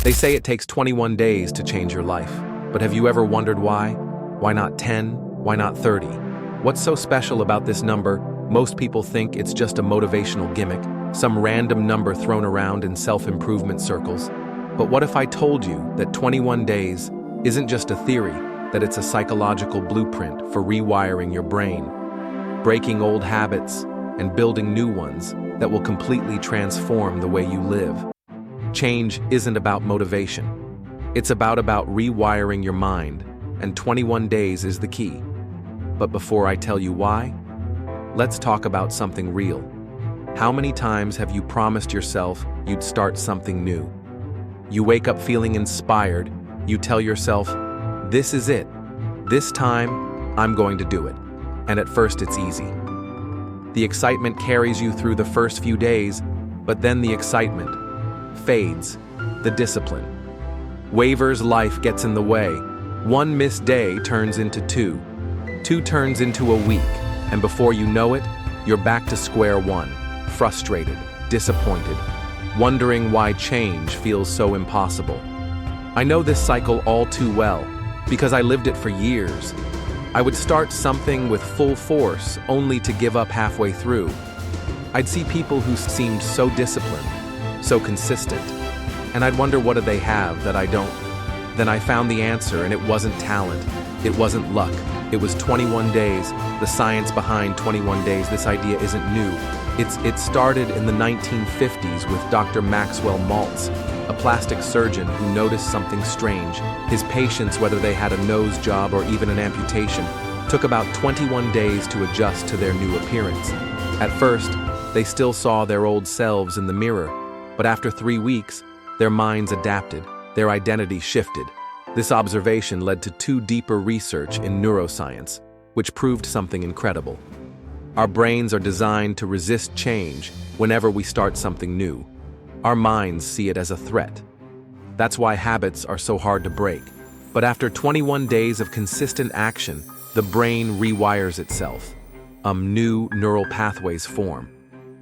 They say it takes 21 days to change your life, but have you ever wondered why? Why not 10? Why not 30? What's so special about this number? Most people think it's just a motivational gimmick, some random number thrown around in self-improvement circles. But what if I told you that 21 days isn't just a theory, that it's a psychological blueprint for rewiring your brain, breaking old habits, and building new ones that will completely transform the way you live? Change isn't about motivation. It's about rewiring your mind, and 21 days is the key. But before I tell you why, let's talk about something real. How many times have you promised yourself you'd start something new? You wake up feeling inspired, you tell yourself, this is it. This time, I'm going to do it. And at first it's easy. The excitement carries you through the first few days, but then the excitement fades. The discipline wavers, life gets in the way. One missed day turns into two. Two turns into a week, and before you know it, you're back to square one, frustrated, disappointed, wondering why change feels so impossible. I know this cycle all too well, because I lived it for years. I would start something with full force, only to give up halfway through. I'd see people who seemed so disciplined, so consistent, and I'd wonder, what do they have that I don't? Then I found the answer, and it wasn't talent, it wasn't luck, it was 21 days. The science behind 21 days, this idea isn't new. It started in the 1950s with Dr. Maxwell Maltz, a plastic surgeon who noticed something strange. His patients, whether they had a nose job or even an amputation, took about 21 days to adjust to their new appearance. At first, they still saw their old selves in the mirror, but after 3 weeks, their minds adapted, their identity shifted. This observation led to deeper research in neuroscience, which proved something incredible. Our brains are designed to resist change whenever we start something new. Our minds see it as a threat. That's why habits are so hard to break. But after 21 days of consistent action, the brain rewires itself. New neural pathways form.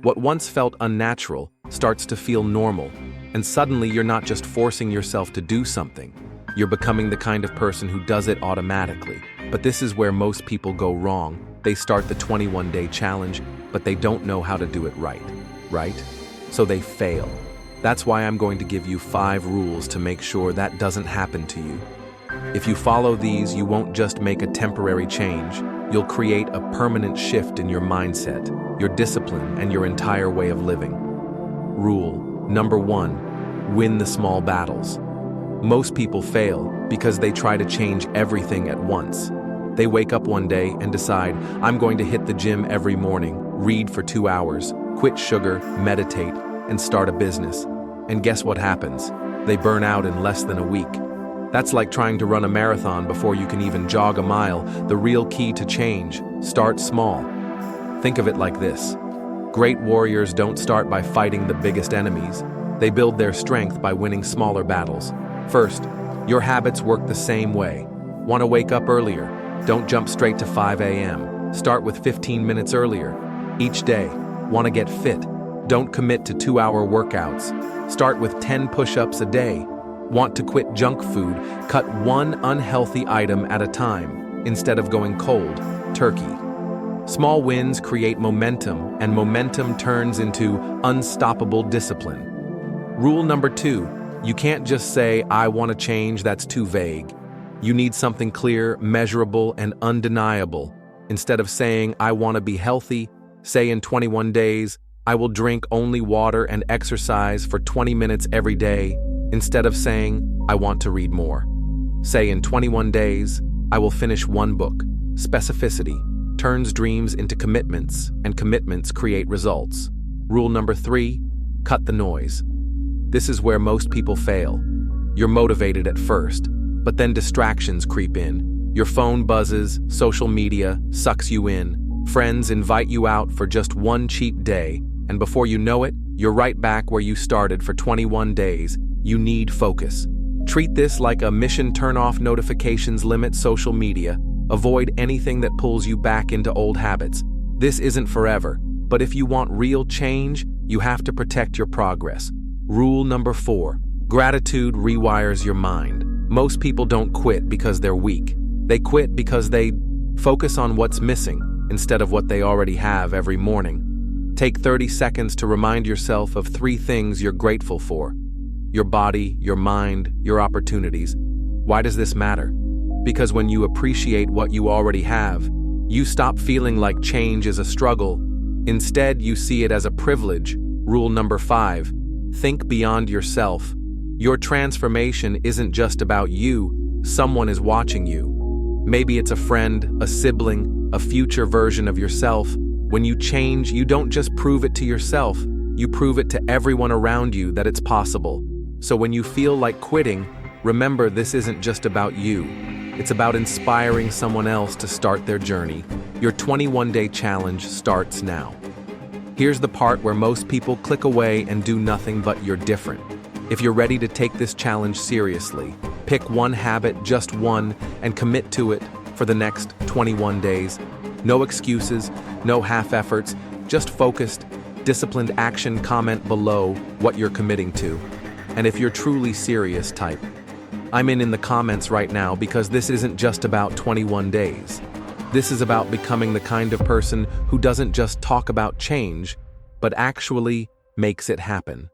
What once felt unnatural starts to feel normal, and suddenly you're not just forcing yourself to do something. You're becoming the kind of person who does it automatically. But this is where most people go wrong. They start the 21-day challenge, but they don't know how to do it right? So they fail. That's why I'm going to give you 5 rules to make sure that doesn't happen to you. If you follow these, you won't just make a temporary change. You'll create a permanent shift in your mindset, your discipline, and your entire way of living. Rule number 1, win the small battles. Most people fail because they try to change everything at once. They wake up one day and decide, I'm going to hit the gym every morning, read for 2 hours, quit sugar, meditate, and start a business. And guess what happens? They burn out in less than a week. That's like trying to run a marathon before you can even jog a mile. The real key to change: start small. Think of it like this. Great warriors don't start by fighting the biggest enemies. They build their strength by winning smaller battles. First, your habits work the same way. Want to wake up earlier? Don't jump straight to 5 a.m. Start with 15 minutes earlier each day. Want to get fit? Don't commit to 2-hour workouts. Start with 10 push-ups a day. Want to quit junk food? Cut one unhealthy item at a time instead of going cold turkey. Small wins create momentum, and momentum turns into unstoppable discipline. Rule number 2, you can't just say, I want to change. That's too vague. You need something clear, measurable, and undeniable. Instead of saying, I want to be healthy, say in 21 days, I will drink only water and exercise for 20 minutes every day. Instead of saying, I want to read more, say in 21 days, I will finish 1 book. Specificity turns dreams into commitments, and commitments create results. Rule number 3, cut the noise. This is where most people fail. You're motivated at first, but then distractions creep in. Your phone buzzes, social media sucks you in, friends invite you out for just one cheap day, and before you know it, you're right back where you started for 21 days. You need focus. Treat this like a mission: turn off notifications, limit social media, avoid anything that pulls you back into old habits. This isn't forever, but if you want real change, you have to protect your progress. Rule number 4, Gratitude rewires your mind. Most people don't quit because they're weak. They quit because they focus on what's missing instead of what they already have every morning. Take 30 seconds to remind yourself of 3 things you're grateful for: your body, your mind, your opportunities. Why does this matter? Because when you appreciate what you already have, you stop feeling like change is a struggle. Instead, you see it as a privilege. Rule number 5, think beyond yourself. Your transformation isn't just about you, someone is watching you. Maybe it's a friend, a sibling, a future version of yourself. When you change, you don't just prove it to yourself, you prove it to everyone around you that it's possible. So when you feel like quitting, remember this isn't just about you. It's about inspiring someone else to start their journey. Your 21-day challenge starts now. Here's the part where most people click away and do nothing, but you're different. If you're ready to take this challenge seriously, pick one habit, just one, and commit to it for the next 21 days. No excuses, no half efforts, just focused, disciplined action. Comment below what you're committing to. And if you're truly serious, type "I'm in the comments right now," because this isn't just about 21 days. This is about becoming the kind of person who doesn't just talk about change, but actually makes it happen.